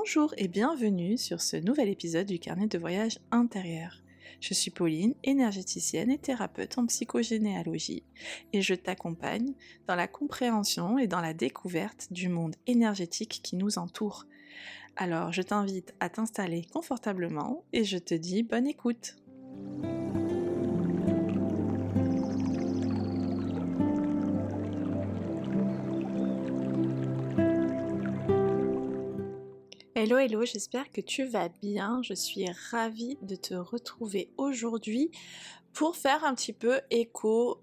Bonjour et bienvenue sur ce nouvel épisode du carnet de voyage intérieur. Je suis Pauline, énergéticienne et thérapeute en psychogénéalogie et je t'accompagne dans la compréhension et dans la découverte du monde énergétique qui nous entoure. Alors je t'invite à t'installer confortablement et je te dis bonne écoute. Hello hello, j'espère que tu vas bien. Je suis ravie de te retrouver aujourd'hui pour faire un petit peu écho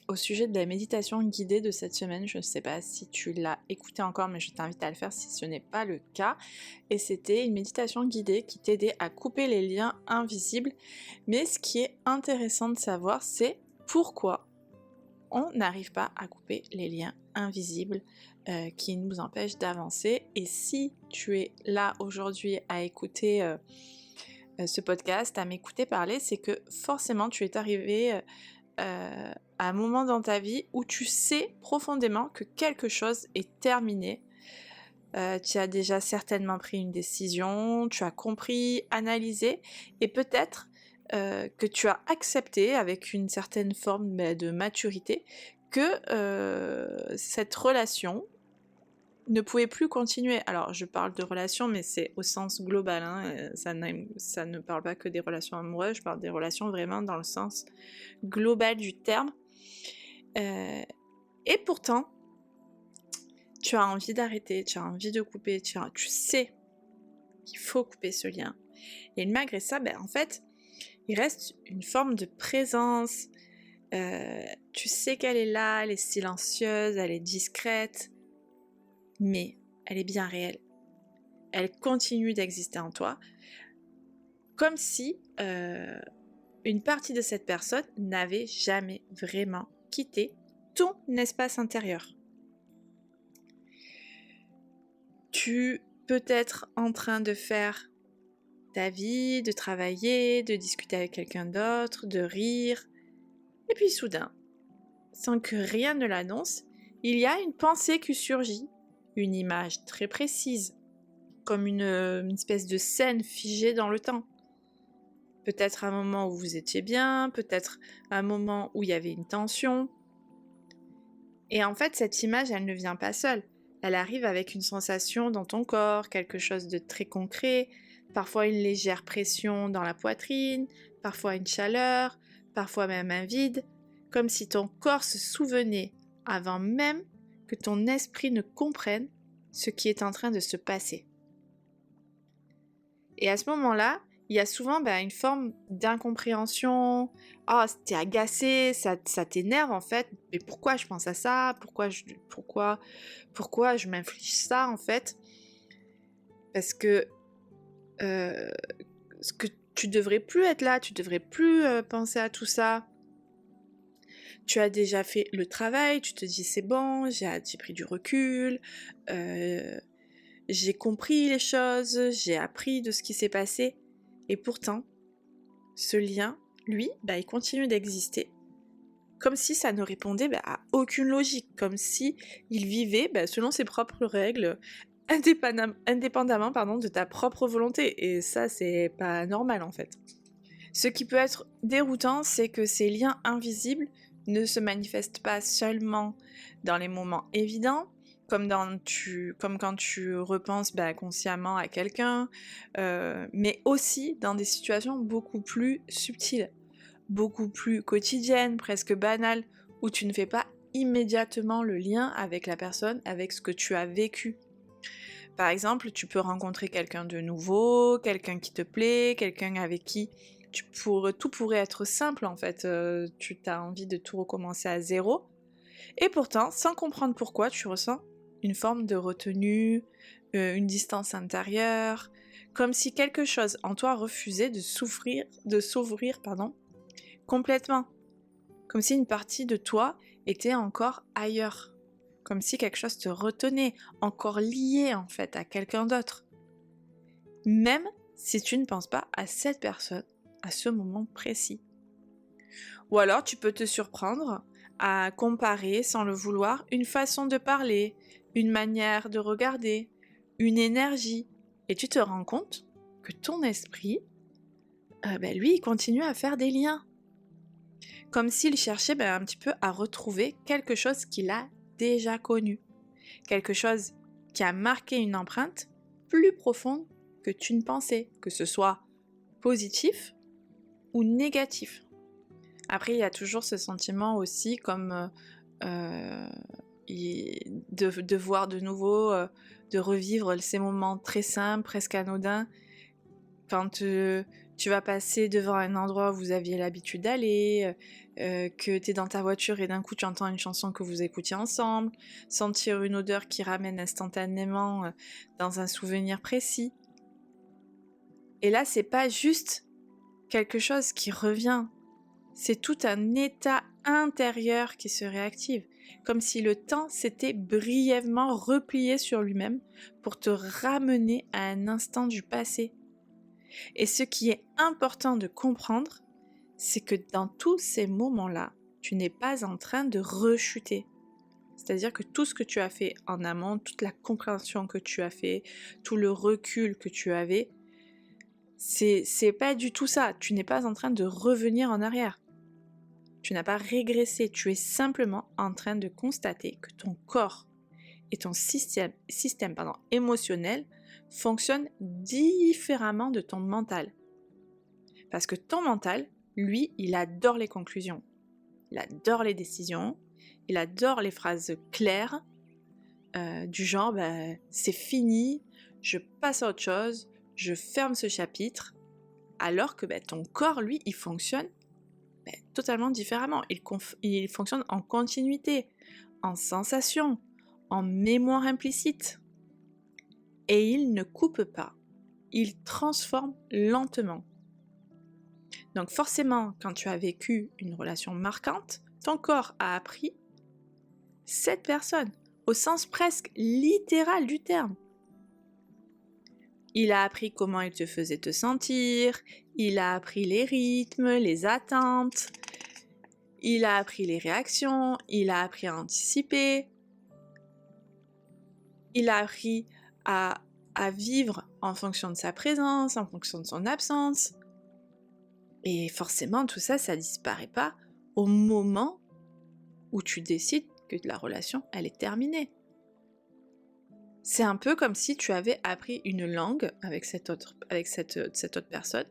au sujet de la méditation guidée de cette semaine. Je ne sais pas si tu l'as écouté encore, mais je t'invite à le faire si ce n'est pas le cas. Et c'était une méditation guidée qui t'aidait à couper les liens invisibles. Mais ce qui est intéressant de savoir, c'est pourquoi on n'arrive pas à couper les liens invisibles qui nous empêchent d'avancer. Et si tu es là aujourd'hui à écouter ce podcast, à m'écouter parler, c'est que forcément tu es arrivé à un moment dans ta vie où tu sais profondément que quelque chose est terminé. Tu as déjà certainement pris une décision, tu as compris, analysé, et peut-être que tu as accepté avec une certaine forme de maturité que cette relation ne pouvait plus continuer. Alors je parle de relation, mais c'est au sens global, hein. Ça ne parle pas que des relations amoureuses, je parle des relations vraiment dans le sens global du terme. Et pourtant, tu as envie d'arrêter, tu as envie de couper, tu sais qu'il faut couper ce lien. Et malgré ça, en fait, il reste une forme de présence. Tu sais qu'elle est là, elle est silencieuse, elle est discrète, mais elle est bien réelle. Elle continue d'exister en toi, comme si une partie de cette personne n'avait jamais vraiment quitté ton espace intérieur. Tu peux être en train de faire ta vie, de travailler, de discuter avec quelqu'un d'autre, de rire, et puis soudain, sans que rien ne l'annonce, il y a une pensée qui surgit, une image très précise, comme une espèce de scène figée dans le temps. Peut-être un moment où vous étiez bien, peut-être un moment où il y avait une tension. Et en fait, cette image, elle ne vient pas seule. Elle arrive avec une sensation dans ton corps, quelque chose de très concret, parfois une légère pression dans la poitrine, parfois une chaleur, parfois même un vide, comme si ton corps se souvenait avant même que ton esprit ne comprenne ce qui est en train de se passer. Et à ce moment-là, il y a souvent une forme d'incompréhension. Ah, t'es agacé, ça t'énerve en fait. Mais pourquoi je pense à ça? Pourquoi je m'inflige ça en fait? Parce que tu devrais plus être là, tu devrais plus penser à tout ça. Tu as déjà fait le travail, tu te dis c'est bon, j'ai pris du recul, j'ai compris les choses, j'ai appris de ce qui s'est passé. Et pourtant, ce lien, lui, il continue d'exister. Comme si ça ne répondait à aucune logique, comme si il vivait selon ses propres règles, indépendamment de ta propre volonté. Et ça, c'est pas normal en fait. Ce qui peut être déroutant, c'est que ces liens invisibles ne se manifestent pas seulement dans les moments évidents, comme quand tu repenses consciemment à quelqu'un, mais aussi dans des situations beaucoup plus subtiles, beaucoup plus quotidiennes, presque banales, où tu ne fais pas immédiatement le lien avec la personne, avec ce que tu as vécu. Par exemple, tu peux rencontrer quelqu'un de nouveau, quelqu'un qui te plaît, quelqu'un avec qui tout pourrait être simple en fait, tu as envie de tout recommencer à zéro, et pourtant, sans comprendre pourquoi, tu ressens une forme de retenue, une distance intérieure, comme si quelque chose en toi refusait de s'ouvrir complètement, comme si une partie de toi était encore ailleurs, comme si quelque chose te retenait, encore lié en fait à quelqu'un d'autre, même si tu ne penses pas à cette personne à ce moment précis. Ou alors tu peux te surprendre à comparer sans le vouloir une façon de parler, une manière de regarder, une énergie, Et tu te rends compte que ton esprit, lui, il continue à faire des liens. Comme s'il cherchait un petit peu à retrouver quelque chose qu'il a déjà connu. Quelque chose qui a marqué une empreinte plus profonde que tu ne pensais, que ce soit positif ou négatif. Après, il y a toujours ce sentiment aussi comme de voir de nouveau, de revivre ces moments très simples, presque anodins, quand tu vas passer devant un endroit où vous aviez l'habitude d'aller, que tu es dans ta voiture et d'un coup tu entends une chanson que vous écoutiez ensemble, sentir une odeur qui ramène instantanément dans un souvenir précis. Et là, c'est pas juste quelque chose qui revient, c'est tout un état intérieur qui se réactive, comme si le temps s'était brièvement replié sur lui-même pour te ramener à un instant du passé. Et ce qui est important de comprendre, c'est que dans tous ces moments-là, tu n'es pas en train de rechuter. C'est-à-dire que tout ce que tu as fait en amont, toute la compréhension que tu as fait, tout le recul que tu avais, c'est pas du tout ça. Tu n'es pas en train de revenir en arrière. Tu n'as pas régressé, tu es simplement en train de constater que ton corps et ton système émotionnel fonctionnent différemment de ton mental. Parce que ton mental, lui, il adore les conclusions, il adore les décisions, il adore les phrases claires, du genre c'est fini, je passe à autre chose, je ferme ce chapitre, alors que ton corps, lui, il fonctionne totalement différemment. Il fonctionne en continuité, en sensation, en mémoire implicite. Et il ne coupe pas, il transforme lentement. Donc forcément, quand tu as vécu une relation marquante, ton corps a appris cette personne, au sens presque littéral du terme. Il a appris comment il te faisait te sentir, il a appris les rythmes, les attentes, il a appris les réactions, il a appris à anticiper, il a appris à vivre en fonction de sa présence, en fonction de son absence. Et forcément, tout ça, ça disparaît pas au moment où tu décides que la relation, elle est terminée. C'est un peu comme si tu avais appris une langue avec cette autre personne,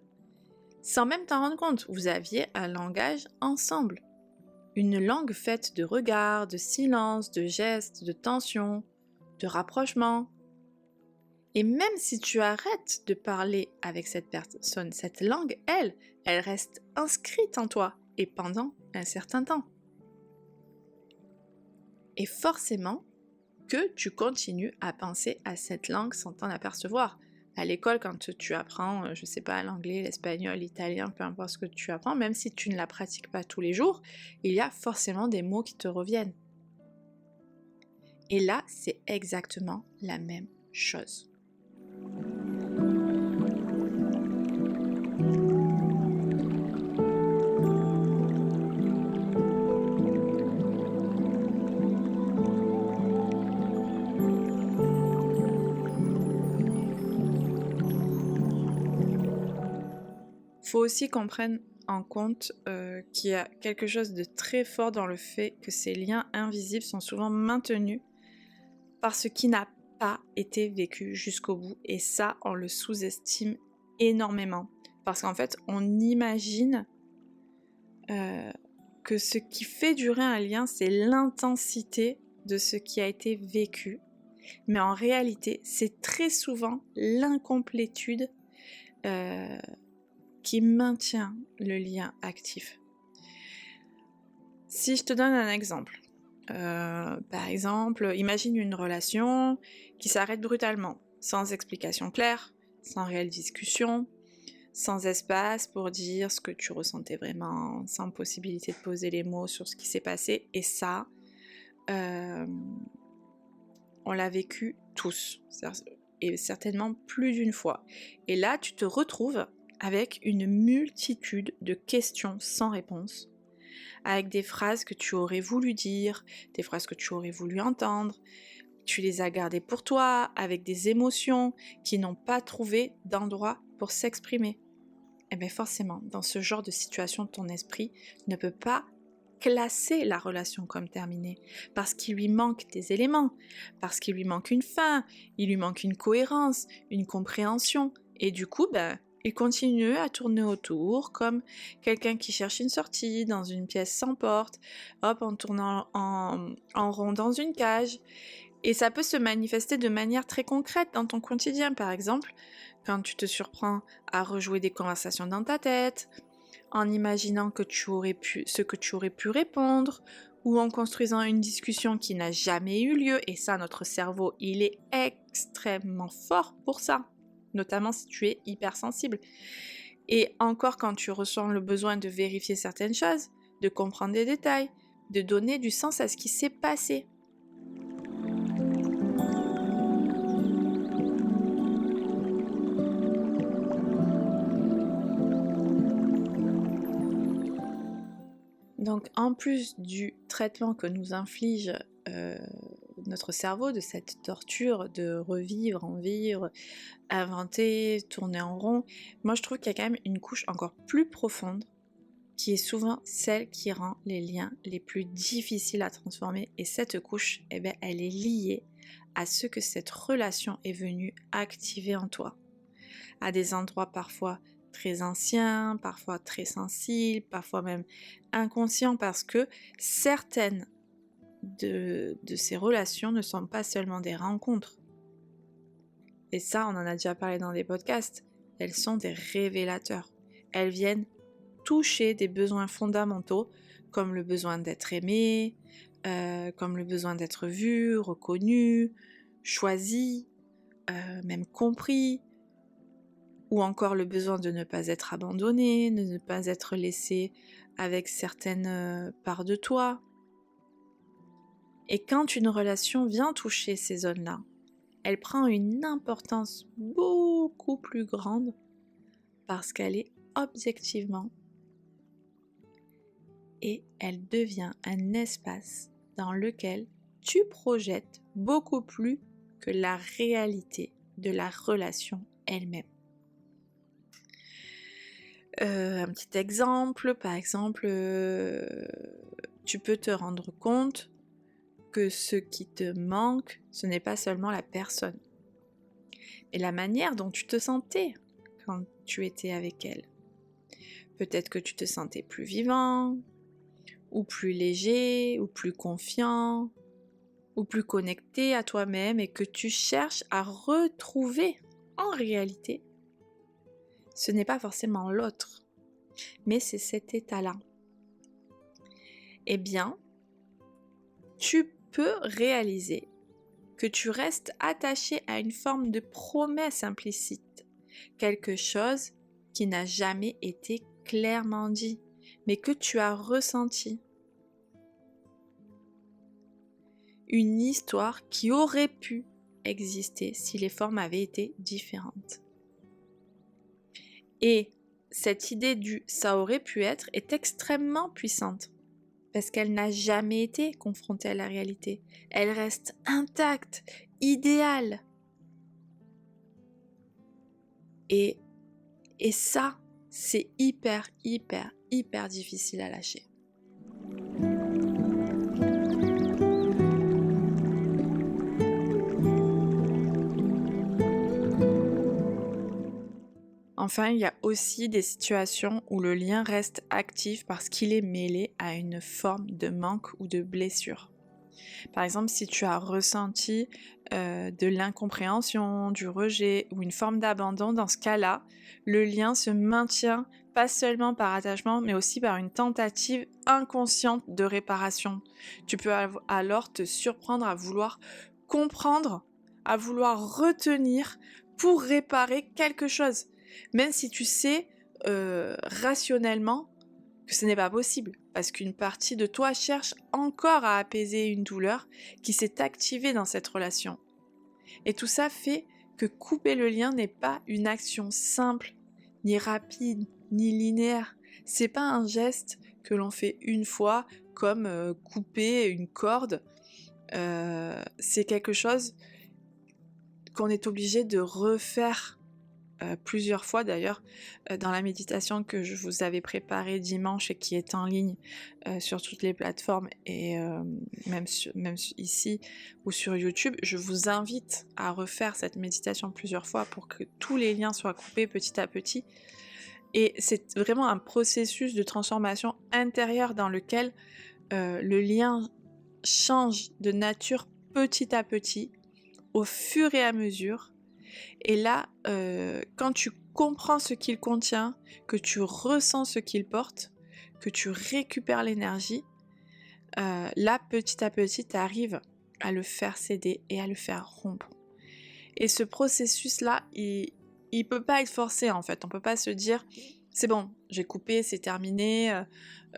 sans même t'en rendre compte. Vous aviez un langage ensemble. Une langue faite de regards, de silence, de gestes, de tension, de rapprochement. Et même si tu arrêtes de parler avec cette personne, cette langue, elle reste inscrite en toi et pendant un certain temps. Et forcément que tu continues à penser à cette langue sans t'en apercevoir. À l'école, quand tu apprends, je sais pas, l'anglais, l'espagnol, l'italien, peu importe ce que tu apprends, même si tu ne la pratiques pas tous les jours, il y a forcément des mots qui te reviennent. Et là, c'est exactement la même chose. Faut aussi qu'on prenne en compte qu'il y a quelque chose de très fort dans le fait que ces liens invisibles sont souvent maintenus par ce qui n'a pas été vécu jusqu'au bout, et ça, on le sous-estime énormément. Parce qu'en fait, on imagine que ce qui fait durer un lien, c'est l'intensité de ce qui a été vécu. Mais en réalité, c'est très souvent l'incomplétude qui maintient le lien actif. Si je te donne un exemple, par exemple, imagine une relation qui s'arrête brutalement, sans explication claire, sans réelle discussion, sans espace pour dire ce que tu ressentais vraiment, sans possibilité de poser les mots sur ce qui s'est passé. Et ça, on l'a vécu tous, et certainement plus d'une fois. Et là, tu te retrouves avec une multitude de questions sans réponse, avec des phrases que tu aurais voulu dire, des phrases que tu aurais voulu entendre, tu les as gardées pour toi, avec des émotions qui n'ont pas trouvé d'endroit pour s'exprimer. Et bien forcément, dans ce genre de situation, ton esprit ne peut pas classer la relation comme terminée, parce qu'il lui manque des éléments, parce qu'il lui manque une fin, il lui manque une cohérence, une compréhension, et du coup, il continue à tourner autour comme quelqu'un qui cherche une sortie dans une pièce sans porte, hop, en tournant en rond dans une cage. Et ça peut se manifester de manière très concrète dans ton quotidien, par exemple, quand tu te surprends à rejouer des conversations dans ta tête, en imaginant ce que tu aurais pu répondre, ou en construisant une discussion qui n'a jamais eu lieu, et ça, notre cerveau, il est extrêmement fort pour ça, notamment si tu es hypersensible. Et encore quand tu ressens le besoin de vérifier certaines choses, de comprendre des détails, de donner du sens à ce qui s'est passé. Donc en plus du traitement que nous inflige notre cerveau, de cette torture de revivre, en vivre, inventer, tourner en rond, moi je trouve qu'il y a quand même une couche encore plus profonde qui est souvent celle qui rend les liens les plus difficiles à transformer. Et cette couche, elle est liée à ce que cette relation est venue activer en toi. À des endroits parfois très anciens, parfois très sensibles, parfois même inconscients, parce que certaines de ces relations ne sont pas seulement des rencontres. Et ça, on en a déjà parlé dans des podcasts. Elles sont des révélateurs. Elles viennent toucher des besoins fondamentaux, comme le besoin d'être aimé, comme le besoin d'être vu, reconnu, choisi, même compris, ou encore le besoin de ne pas être abandonné, de ne pas être laissé avec certaines parts de toi. Et quand une relation vient toucher ces zones-là, elle prend une importance beaucoup plus grande parce qu'elle est objectivement et elle devient un espace dans lequel tu projettes beaucoup plus que la réalité de la relation elle-même. Un petit exemple, par exemple, tu peux te rendre compte que ce qui te manque, ce n'est pas seulement la personne, mais la manière dont tu te sentais quand tu étais avec elle. Peut-être que tu te sentais plus vivant, ou plus léger, ou plus confiant, ou plus connecté à toi-même, et que tu cherches à retrouver en réalité. Ce n'est pas forcément l'autre, mais c'est cet état-là. Eh bien, tu peux réaliser que tu restes attaché à une forme de promesse implicite, quelque chose qui n'a jamais été clairement dit, mais que tu as ressenti. Une histoire qui aurait pu exister si les formes avaient été différentes. Et cette idée du « ça aurait pu être » est extrêmement puissante, parce qu'elle n'a jamais été confrontée à la réalité. Elle reste intacte, idéale. Et ça, c'est hyper difficile à lâcher. Enfin, il y a aussi des situations où le lien reste actif parce qu'il est mêlé à une forme de manque ou de blessure. Par exemple, si tu as ressenti de l'incompréhension, du rejet ou une forme d'abandon, dans ce cas-là, le lien se maintient pas seulement par attachement, mais aussi par une tentative inconsciente de réparation. Tu peux alors te surprendre à vouloir comprendre, à vouloir retenir pour réparer quelque chose, même si tu sais rationnellement que ce n'est pas possible, parce qu'une partie de toi cherche encore à apaiser une douleur qui s'est activée dans cette relation. Et tout ça fait que couper le lien n'est pas une action simple, ni rapide, ni linéaire. C'est pas un geste que l'on fait une fois, comme couper une corde c'est quelque chose qu'on est obligé de refaire plusieurs fois d'ailleurs. Dans la méditation que je vous avais préparée dimanche et qui est en ligne sur toutes les plateformes et même ici ou sur YouTube, je vous invite à refaire cette méditation plusieurs fois pour que tous les liens soient coupés petit à petit. Et c'est vraiment un processus de transformation intérieure dans lequel le lien change de nature petit à petit, au fur et à mesure. Et là, quand tu comprends ce qu'il contient, que tu ressens ce qu'il porte, que tu récupères l'énergie, là, petit à petit, tu arrives à le faire céder et à le faire rompre. Et ce processus-là, il peut pas être forcé en fait. On peut pas se dire, c'est bon, j'ai coupé, c'est terminé,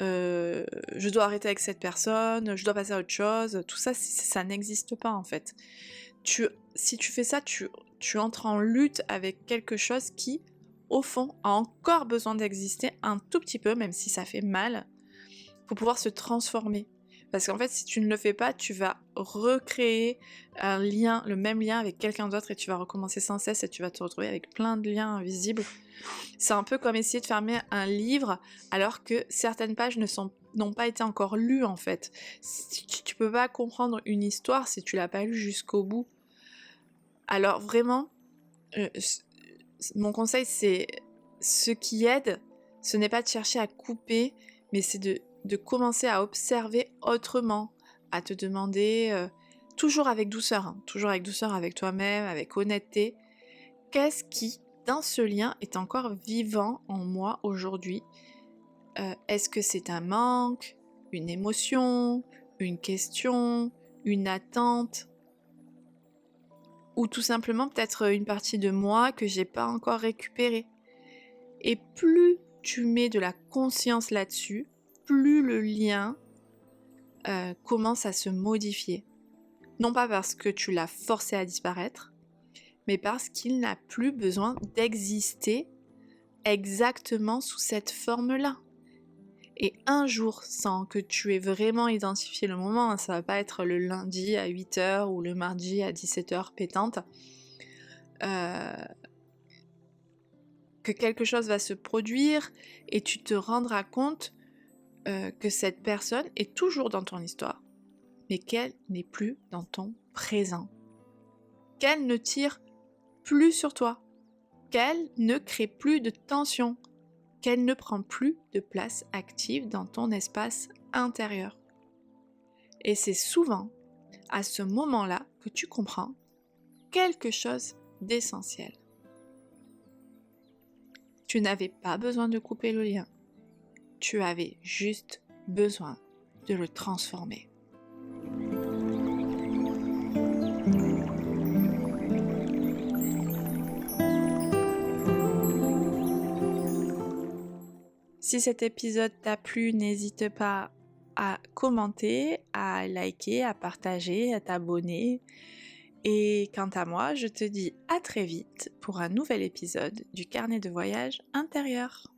je dois arrêter avec cette personne, je dois passer à autre chose. Tout ça, ça n'existe pas en fait. Si tu fais ça, tu entres en lutte avec quelque chose qui, au fond, a encore besoin d'exister un tout petit peu, même si ça fait mal, pour pouvoir se transformer. Parce qu'en fait, si tu ne le fais pas, tu vas recréer un lien, le même lien avec quelqu'un d'autre et tu vas recommencer sans cesse et tu vas te retrouver avec plein de liens invisibles. C'est un peu comme essayer de fermer un livre alors que certaines pages n'ont pas été encore lues en fait. Tu peux pas comprendre une histoire si tu l'as pas lue jusqu'au bout. Alors vraiment, mon conseil c'est, ce qui aide, ce n'est pas de chercher à couper, mais c'est de commencer à observer autrement, à te demander, toujours avec douceur, toujours avec douceur avec toi-même, avec honnêteté, qu'est-ce qui, dans ce lien, est encore vivant en moi aujourd'hui ? Est-ce que c'est un manque, une émotion, une question, une attente ? Ou tout simplement peut-être une partie de moi que j'ai pas encore récupérée. Et plus tu mets de la conscience là-dessus, plus le lien commence à se modifier. Non pas parce que tu l'as forcé à disparaître, mais parce qu'il n'a plus besoin d'exister exactement sous cette forme-là. Et un jour, sans que tu aies vraiment identifié le moment, ça va pas être le lundi à 8h ou le mardi à 17h pétante, que quelque chose va se produire et tu te rendras compte que cette personne est toujours dans ton histoire, mais qu'elle n'est plus dans ton présent. Qu'elle ne tire plus sur toi. Qu'elle ne crée plus de tension. Qu'elle ne prend plus de place active dans ton espace intérieur. Et c'est souvent à ce moment-là que tu comprends quelque chose d'essentiel. Tu n'avais pas besoin de couper le lien. Tu avais juste besoin de le transformer. Si cet épisode t'a plu, n'hésite pas à commenter, à liker, à partager, à t'abonner. Et quant à moi, je te dis à très vite pour un nouvel épisode du carnet de voyage intérieur.